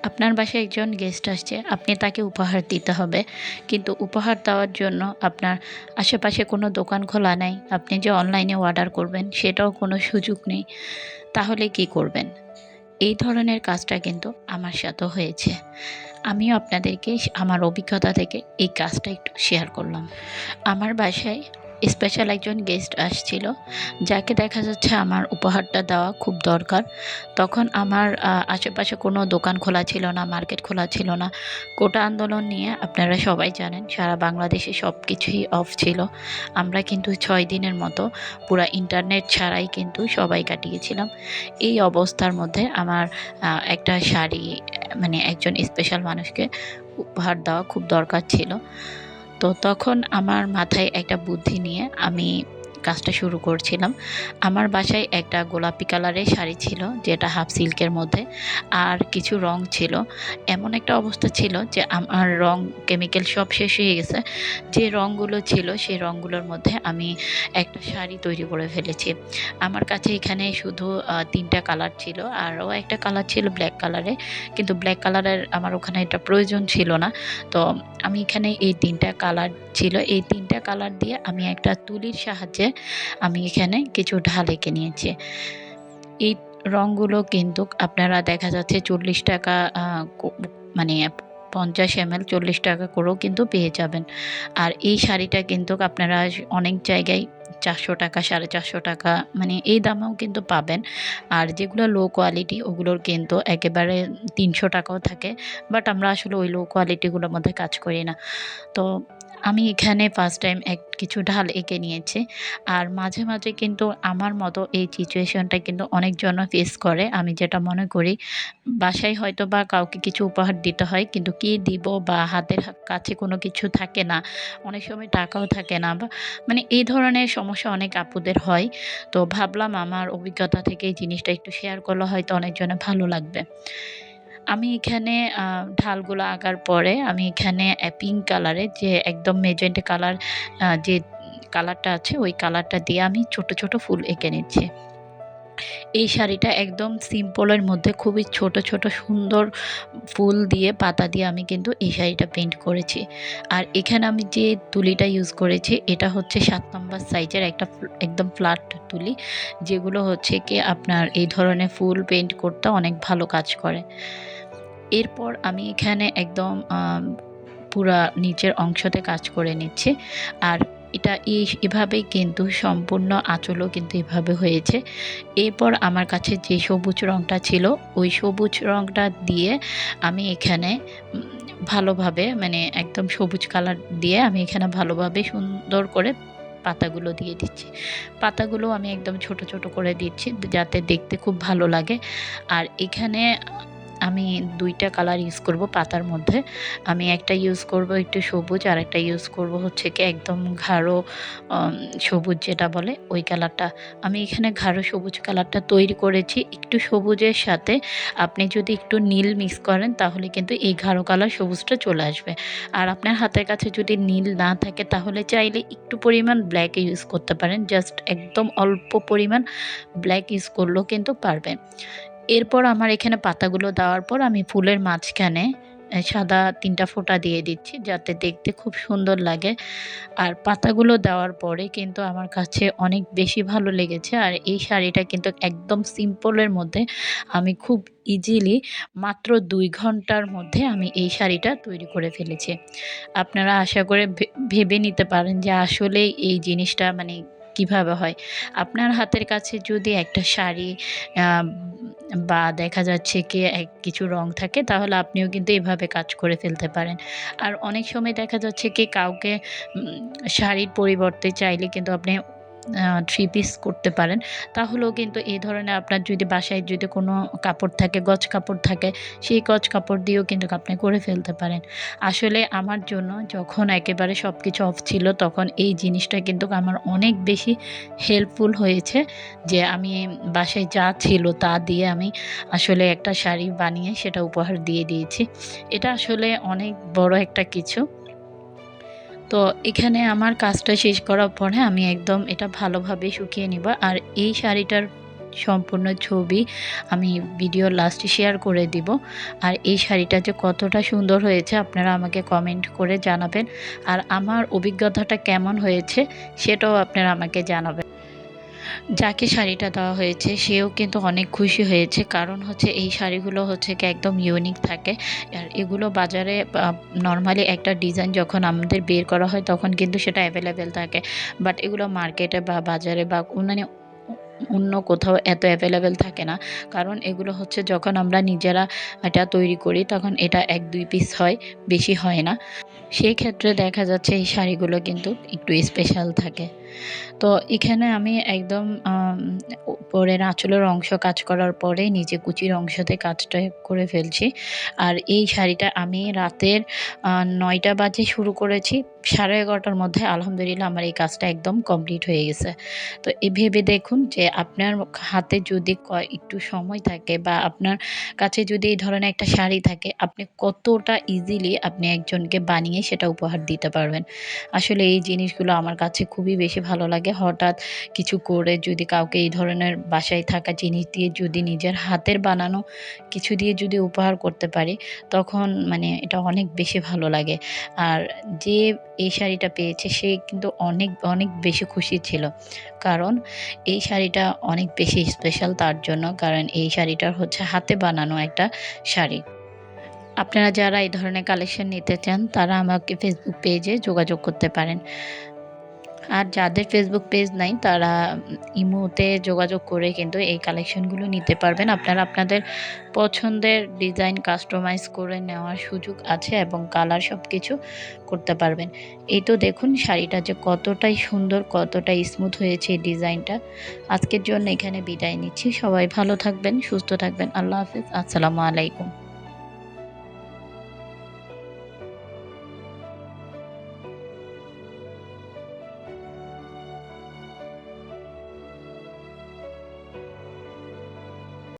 আপনার বাসায় একজন গেস্ট আসছে, আপনি তাকে উপহার দিতে হবে। কিন্তু উপহার দেওয়ার জন্য আপনার আশেপাশে কোনো দোকান খোলা নাই। আপনি যে অনলাইনে অর্ডার করবেন সেটাও কোনো সুযোগ নেই। তাহলে কি করবেন? এই ধরনের কাজটা কিন্তু আমার সাথেও হয়েছে। আমিও আপনাদেরকে আমার অভিজ্ঞতা থেকে এই কাজটা একটু শেয়ার করলাম। আমার বাসায় স্পেশাল একজন গেস্ট আসছিল, যাকে দেখা যাচ্ছে আমার উপহারটা দেওয়া খুব দরকার। তখন আমার আশেপাশে কোনো দোকান খোলা ছিল না, মার্কেট খোলা ছিল না। কোটা আন্দোলন নিয়ে আপনারা সবাই জানেন সারা বাংলাদেশে সব কিছুই অফ ছিল। আমরা কিন্তু ৬ দিনের মতো পুরা ইন্টারনেট ছাড়াই কিন্তু সবাই কাটিয়েছিলাম। এই অবস্থার মধ্যে আমার একটা শাড়ি মানে একজন স্পেশাল মানুষকে উপহার দেওয়া খুব দরকার ছিল। তো তখন আমার মাথায় একটা বুদ্ধি নিয়ে আমি কাজটা শুরু করছিলাম। আমার বাসায় একটা গোলাপি কালারের শাড়ি ছিল, যেটা হাফ সিল্কের মধ্যে, আর কিছু রং ছিল। এমন একটা অবস্থা ছিল যে আমার রং কেমিক্যাল সব শেষ হয়ে গেছে। যে রংগুলো ছিল সেই রংগুলোর মধ্যে আমি একটা শাড়ি তৈরি করে ফেলেছি। আমার কাছে এখানে শুধু ৩ টা কালার ছিল, আরও একটা কালার ছিল ব্ল্যাক কালারের। কিন্তু ব্ল্যাক কালারের আমার ওখানে এটা প্রয়োজন ছিল না। তো আমি এখানে এই ৩ টা কালার ছিল। এই ৩ টা কালার দিয়ে আমি একটা তুলির সাহায্যে আমি এখানে কিছু ঢাল এঁকে নিয়েছি। এই রংগুলো কিন্তু আপনারা দেখা যাচ্ছে ৳৪০ মানে ৫০ ml ৳৪০ করেও কিন্তু পেয়ে যাবেন। আর এই শাড়িটা কিন্তু আপনারা অনেক জায়গায় ৳৪০০ ৳৪৫০ মানে এই দামেও কিন্তু পাবেন। আর যেগুলো লো কোয়ালিটি ওগুলোর কিন্তু একেবারে ৳৩০০ থাকে। বাট আমরা আসলে ওই লো কোয়ালিটিগুলোর মধ্যে কাজ করি না। তো আমি এখানে ফার্স্ট টাইম কিছু ঢাল এঁকে নিয়েছি। আর মাঝে, মাঝে কিন্তু আমার মতো এই সিচুয়েশনটা কিন্তু অনেকজন ফেস করে। আমি যেটা মনে করি, বাসায় হয়তোবা কাউকে কিছু উপহার দিতে হয়, কিন্তু কি দিব বা হাতের কাছে কোনো কিছু থাকে না। অনেক সময় টাকাও থাকে না বা মানে এই ধরনের সমস্যা অনেক আপুদের হয়। তো ভাবলাম আমার অভিজ্ঞতা থেকে এই জিনিসটা একটু শেয়ার করলে হয়তো অনেকজনের ভালো লাগবে। আমি এখানে ঢালগুলো আঁকার পরে আমি এখানে পিঙ্ক কালারের যে একদম মেজেন্টা কালার, যে কালারটা আছে ওই কালারটা দিয়ে আমি ছোট, ছোট ফুল এঁকে নিচ্ছি। এই শাড়িটা একদম সিম্পলের মধ্যে খুবই ছোট, ছোট সুন্দর ফুল দিয়ে পাতা দিয়ে আমি কিন্তু এই শাড়িটা পেইন্ট করেছি। আর এখানে আমি যে তুলিটা ইউজ করেছি এটা হচ্ছে ৭ নাম্বার সাইজের একটা একদম ফ্ল্যাট তুলি, যেগুলো হচ্ছে কি আপনার এই ধরনের ফুল পেইন্ট করতে অনেক ভালো কাজ করে। এরপর আমি এখানে একদম পুরা নিচের অংশতে কাজ করে নিচ্ছি। আর এটা এভাবেই কিন্তু সম্পূর্ণ আঁচলও কিন্তু এভাবে হয়েছে। এরপর আমার কাছে যে সবুজ রংটা ছিল, ওই সবুজ রংটা দিয়ে আমি এখানে উম ভালোভাবে মানে একদম সবুজ কালার দিয়ে আমি এখানে ভালোভাবে সুন্দর করে পাতাগুলো দিয়ে দিচ্ছি। পাতাগুলো আমি একদম ছোট, ছোট করে দিচ্ছি যাতে দেখতে খুব ভালো লাগে। আর এখানে আমি ২ টা কালার ইউজ করব পাতার মধ্যে। আমি একটা ইউজ করব একটু সবুজ, আরেকটা ইউজ করব হচ্ছে কি একদম গাঢ় আম সবুজ যেটা বলে ওই কালারটা। আমি এখানে গাঢ় সবুজ কালারটা তৈরি করেছি। একটু সবুজের সাথে আপনি যদি একটু নীল মিক্স করেন তাহলে কিন্তু এই গাঢ় কালার সবুজটা চলে আসবে। আর আপনার হাতের কাছে যদি নীল না থাকে তাহলে চাইলে একটু পরিমাণ ব্ল্যাক ইউজ করতে পারেন। জাস্ট একদম অল্প পরিমাণ ব্ল্যাক ইউজ করলেও কিন্তু পারবেন। এরপর আমার এখানে পাতাগুলো দেওয়ার পর আমি ফুলের মাঝখানে সাদা ৩ টা ফোঁটা দিয়ে দিচ্ছি যাতে দেখতে খুব সুন্দর লাগে। আর পাতাগুলো দেওয়ার পরে কিন্তু আমার কাছে অনেক বেশি ভালো লেগেছে। আর এই শাড়িটা কিন্তু একদম সিম্পলের মধ্যে আমি খুব ইজিলি মাত্র ২ ঘন্টার মধ্যে আমি এই শাড়িটা তৈরি করে ফেলেছি। আপনারা আশা করে ভেবে নিতে পারেন যে আসলেই এই জিনিসটা মানে কিভাবে হয়। আপনার হাতের কাছে যদি একটা শাড়ি আ বা দেখা যাচ্ছে কি কিছু রং থাকে তাহলে আপনিও কিন্তু এভাবে কাজ করে ফেলতে পারেন। আর অনেক সময় দেখা যাচ্ছে কি কাউকে উম শাড়ির পরিবর্তে চাইলে কিন্তু আপনি 3 পিস করতে পারেন। তাহলেও কিন্তু এই ধরনের আপনার যদি বাসায় যদি কোনো কাপড় থাকে, গজ কাপড় থাকে, সেই গজ কাপড় দিয়েও কিন্তু আপনি করে ফেলতে পারেন। আসলে আমার জন্য যখন একেবারে সবকিছু অফ ছিল তখন এই জিনিসটা কিন্তু আমার অনেক বেশি হেল্পফুল হয়েছে, যে আমি বাসায় যা ছিল তা দিয়ে আমি আসলে একটা শাড়ি বানিয়ে সেটা উপহার দিয়ে দিয়েছি। এটা আসলে অনেক বড় একটা কিছু। তো এখানে আমার কাজটা শেষ করার পরে আমি একদম এটা ভালোভাবে শুকিয়ে নিব। আর এই শাড়িটার সম্পূর্ণ ছবি আমি ভিডিও লাস্টে শেয়ার করে দিব। আর এই শাড়িটা যে কতটা সুন্দর হয়েছে আপনারা আমাকে কমেন্ট করে জানাবেন। আর আমার অভিজ্ঞতাটা কেমন হয়েছে সেটাও আপনারা আমাকে জানাবেন। যাকে শাড়িটা দেওয়া হয়েছে সেও কিন্তু অনেক খুশি হয়েছে, কারণ হচ্ছে এই শাড়িগুলো হচ্ছে কি একদম ইউনিক থাকে। আর এগুলো বাজারে নর্মালি একটা ডিজাইন যখন আমাদের বের করা হয় তখন কিন্তু সেটা অ্যাভেলেবেল থাকে, বাট এগুলো মার্কেটে বা বাজারে বা মানে অন্য কোথাও এত অ্যাভেলেবেল থাকে না। কারণ এগুলো হচ্ছে যখন আমরা নিজেরা এটা তৈরি করি তখন এটা ১-২ পিস হয়, বেশি হয় না। সেই ক্ষেত্রে দেখা যাচ্ছে এই শাড়িগুলো কিন্তু একটু স্পেশাল থাকে। তো এখানে আমি একদম উপরের আঁচলের অংশ কাজ করার পরে নিচে কুচির অংশতে কাজটা করে ফেলছি। আর এই শাড়িটা আমি রাতের ৯টা বাজে শুরু করেছি। 11:30টার মধ্যে আলহামদুলিল্লাহ আমার এই কাজটা একদম কমপ্লিট হয়ে গেছে। তো ভেবে দেখুন যে আপনার হাতে যদি একটু সময় থাকে বা আপনার কাছে যদি এই ধরনের একটা শাড়ি থাকে, আপনি কতটা ইজিলি আপনি একজনকে বানিয়ে সেটা উপহার দিতে পারবেন। আসলে এই জিনিসগুলো আমার কাছে খুবই বেশি ভালো লাগে। হঠাৎ কিছু করে যদি কাউকে এই ধরনের বাসায় থাকা জিনিস দিয়ে যদি নিজের হাতের বানানো কিছু দিয়ে যদি উপহার করতে পারি, তখন মানে এটা অনেক বেশি ভালো লাগে। আর যে এই শাড়িটা পেয়েছে সে কিন্তু অনেক, অনেক বেশি খুশি ছিল। কারণ এই শাড়িটা অনেক বেশি স্পেশাল তার জন্য। কারণ এই শাড়িটা হচ্ছে হাতে বানানো একটা শাড়ি। আপনারা যারা এই ধরনের কালেকশন নিতে চান তারা আমাকে ফেসবুক পেজে যোগাযোগ করতে পারেন। আর যাদের ফেসবুক পেজ নাই তারা ইমোতে যোগাযোগ করে কিন্তু এই কালেকশনগুলো নিতে পারবেন। আপনারা আপনাদের পছন্দের ডিজাইন কাস্টমাইজ করে নেওয়ার সুযোগ আছে এবং কালার সবকিছু করতে পারবেন। এই তো দেখুন শাড়িটা যে কতটাই সুন্দর, কতটাই স্মুথ হয়েছে এই ডিজাইনটা। আজকের জন্য এখানে বিদায় নিচ্ছি। সবাই ভালো থাকবেন, সুস্থ থাকবেন। আল্লাহ হাফেজ। আসসালামু আলাইকুম।